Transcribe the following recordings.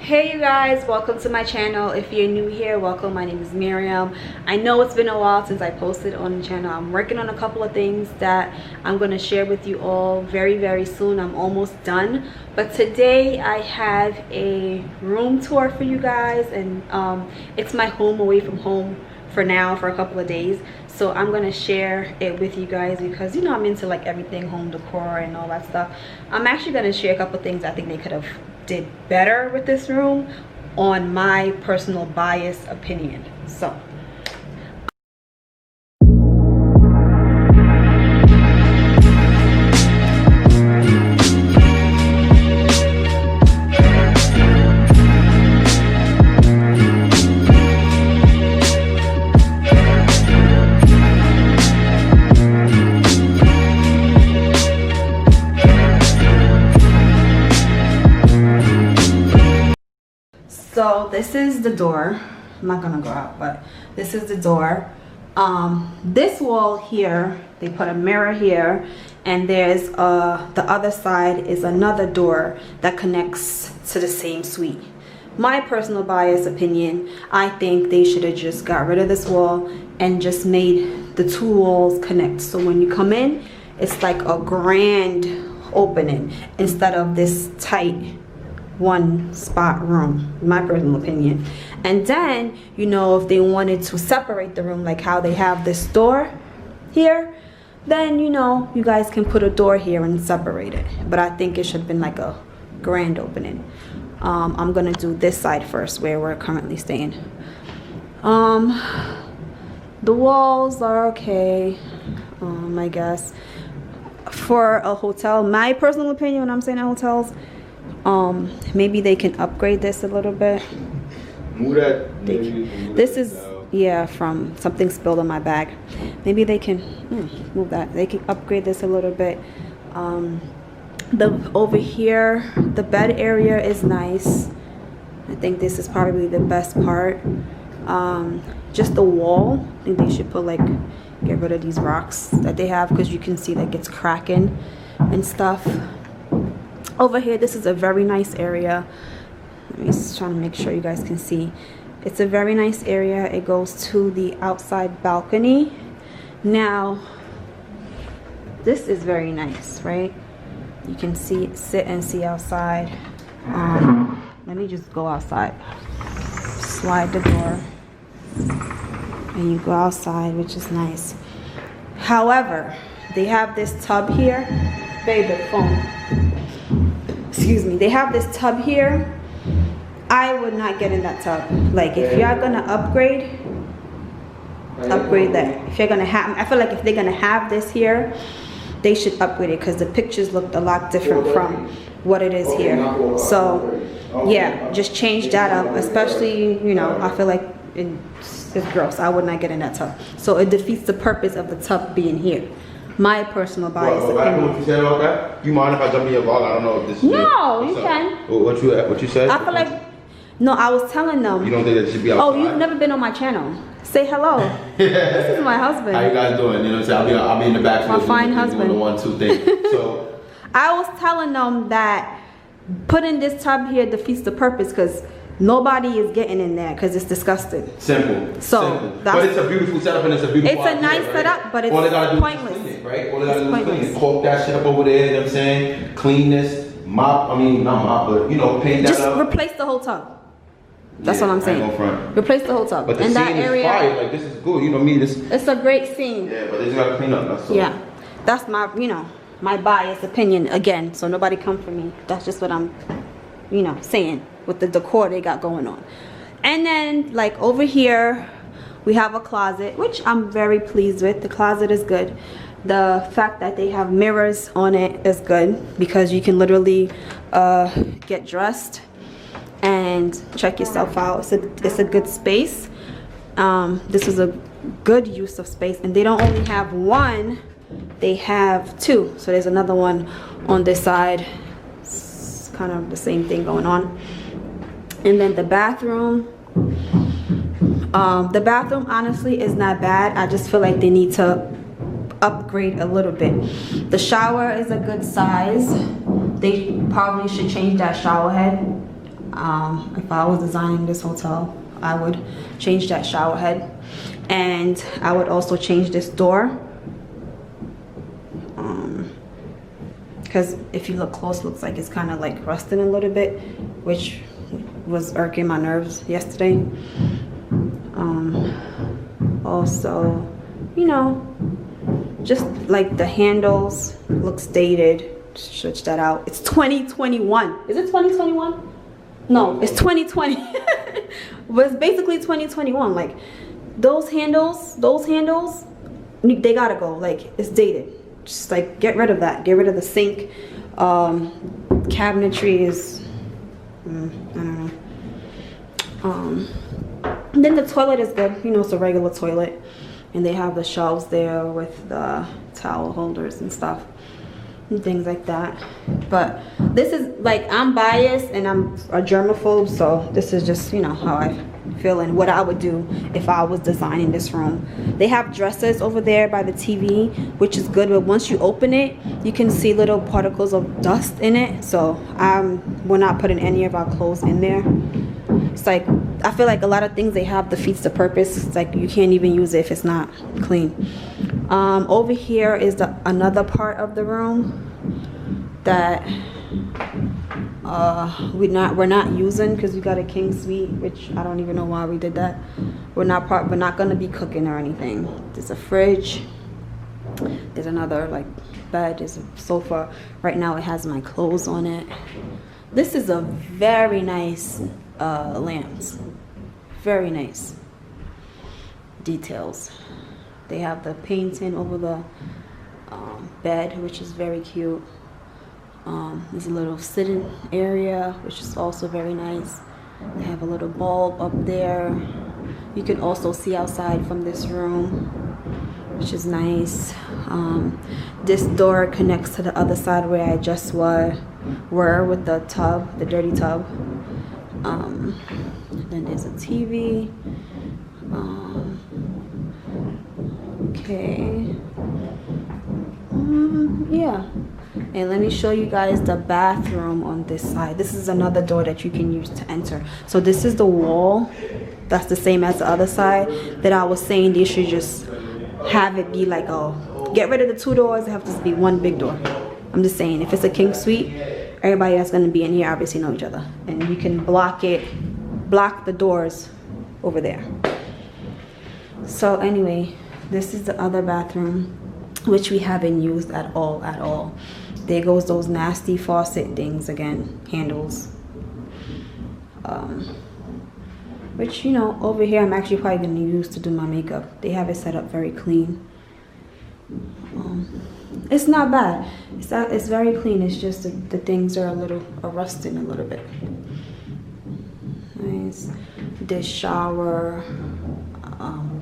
Hey you guys, welcome to my channel. If you're new here, welcome. My name is Miriam. I know it's been a while since I posted on the channel. I'm working on a couple of things that I'm going to share with you all very soon. I'm almost done, but today I have a room tour for you guys, and it's my home away from home for now for a couple of days. So I'm gonna share it with you guys because, you know, I'm into like everything home decor and all that stuff. I'm actually gonna share a couple things I think they could have did better with this room, on my personal bias opinion. So this is the door. I'm not gonna go out, but this is the door. This wall here, they put a mirror here, and there's the other side is another door that connects to the same suite. My personal bias opinion, I think they should have just got rid of this wall and just made the two walls connect, so when you come in it's like a grand opening instead of this tight one spot room, my personal opinion. And then, you know, if they wanted to separate the room like how they have this door here, then, you know, you guys can put a door here and separate it. But I think it should have been like a grand opening. I'm gonna do this side first where we're currently staying. The walls are okay, I guess. For a hotel, my personal opinion, when I'm saying hotels, maybe they can upgrade this a little bit. This is, yeah, from something spilled on my bag. Maybe they can move that. They can upgrade this a little bit. Over here, the bed area is nice. I think this is probably the best part. Just the wall, I think they should put like, get rid of these rocks that they have, because you can see that it's cracking and stuff. Over here, this is a very nice area. Let me just try to make sure you guys can see. It's a very nice area. It goes to the outside balcony. Now, this is very nice, right? You can see, sit and see outside. Let me just go outside. Slide the door, and you go outside, which is nice. However, they have this tub here. Baby, phone. Excuse me, they have this tub here. I would not get in that tub. Like, if you're gonna upgrade that. If you're gonna have, I feel like if they're gonna have this here, they should upgrade it, because the pictures looked a lot different from what it is here. So yeah, just change that up. Especially, you know, I feel like it's gross. I would not get in that tub. So it defeats the purpose of the tub being here. My personal bias opinion. What you said about that? You mind if I jump in your vlog? I don't know if this is No, you can. What you said? I feel like, no, I was telling them. You don't think that should be outside? Oh, you've never been on my channel. Say hello. This is my husband. How you guys doing? You know what I'm saying? I'll be in the back. My fine husband. Doing the 1-2 thing. So I was telling them that putting this tub here defeats the purpose, because nobody is getting in there because it's disgusting. Simple. So simple. But it's a beautiful setup, and it's a beautiful idea, nice right? Setup, but it's all they gotta do pointless. Is clean it, right? All they gotta do is clean it. Caulk that shit up over there, you know what I'm saying? Clean this, mop, I mean, not mop, but, you know, paint that Just up. replace the whole tub. That's what I'm saying. I ain't gonna front. Replace the whole tub. But the and scene that is area, fire. Like, this is good. You know me, this. It's a great scene. Yeah, but they just gotta clean up. That's all. Yeah, that's my, you know, my biased opinion again. So nobody come for me. That's just what I'm, you know, saying with the decor they got going on. And then, like, over here we have a closet, which I'm very pleased with. The closet is good. The fact that they have mirrors on it is good, because you can literally get dressed and check yourself out. It's a good space. This is a good use of space, and they don't only have one, they have two. So there's another one on this side. It's kind of the same thing going on. And then the bathroom honestly is not bad. I just feel like they need to upgrade a little bit. The shower is a good size. They probably should change that shower head. If I was designing this hotel, I would change that shower head, and I would also change this door, because if you look close, it looks like it's kind of like rusting a little bit, which was irking my nerves yesterday. Also, you know, just like the handles looks dated. Switch that out. It's 2021. Is it 2021? No, it's 2020. But it's basically 2021. Like those handles, they gotta go. Like it's dated. Just like get rid of that. Get rid of the sink. Cabinetry is I don't know. And then the toilet is good. You know, it's a regular toilet, and they have the shelves there with the towel holders and stuff and things like that. But this is like, I'm biased and I'm a germaphobe, so this is just, you know, how I feel and what I would do if I was designing this room. They have dressers over there by the TV, which is good, but once you open it, you can see little particles of dust in it, so we're not putting any of our clothes in there. It's like, I feel like a lot of things they have defeats the purpose. It's like you can't even use it if it's not clean. Over here is another part of the room that we're not using because we got a king suite, which I don't even know why we did that. We're not gonna be cooking or anything. There's a fridge. There's another like bed. There's a sofa. Right now it has my clothes on it. This is a very nice lamps. Very nice details. They have the painting over the bed, which is very cute. There's a little sitting area, which is also very nice. They have a little bulb up there. You can also see outside from this room, which is nice. This door connects to the other side where I just were with the tub, the dirty tub. Then there's a TV. Okay. Yeah. And let me show you guys the bathroom on this side. This is another door that you can use to enter. So this is the wall. That's the same as the other side that I was saying they should just have it be like, oh, get rid of the two doors. It have to be one big door. I'm just saying, if it's a king suite, everybody that's going to be in here obviously know each other. And you can block the doors over there. So anyway, this is the other bathroom, which we haven't used at all. There goes those nasty faucet things again, handles. Which, you know, over here I'm actually probably going to use to do my makeup. They have it set up very clean. It's not bad. It's very clean. It's just the things are rusting a little bit. Nice. This shower,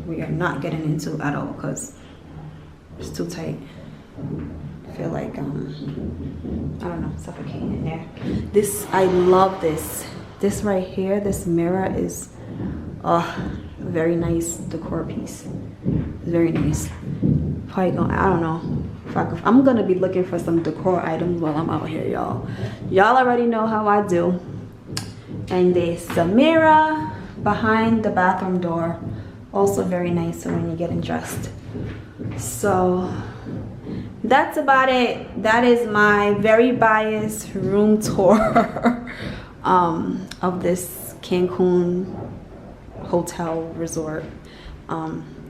we are not getting into at all because it's too tight. I feel like I don't know, suffocating in there. I love this. This right here, this mirror is a very nice decor piece. It's very nice. Probably I don't know. I'm gonna be looking for some decor items while I'm out here, y'all. Y'all already know how I do. And there's the mirror behind the bathroom door. Also very nice when you're getting dressed. So that's about it. That is my very biased room tour of this Cancun hotel resort.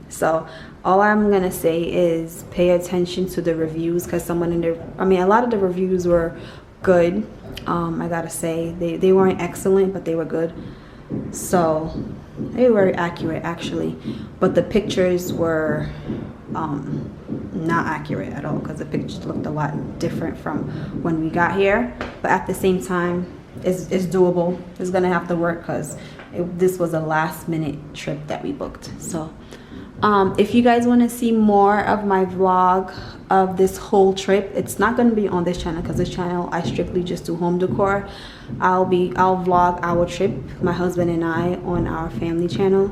So all I'm gonna say is pay attention to the reviews, because a lot of the reviews were good. I gotta say they weren't excellent, but they were good. So they were accurate actually, but the pictures were not accurate at all, because the pictures looked a lot different from when we got here. But at the same time, it's doable. It's gonna have to work because this was a last minute trip that we booked. So if you guys want to see more of my vlog of this whole trip. It's not going to be on this channel because this channel I strictly just do home decor. I'll vlog our trip, my husband and I, on our family channel,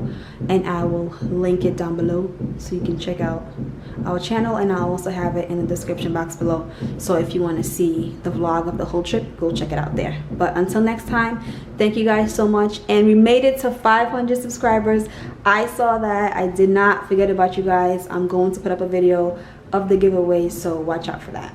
and I will link it down below so you can check out our channel, and I'll also have it in the description box below. So if you want to see the vlog of the whole trip, go check it out there. But until next time, thank you guys so much, and we made it to 500 subscribers. I saw that. I did not forget about you guys. I'm going to put up a video of the giveaway, so watch out for that.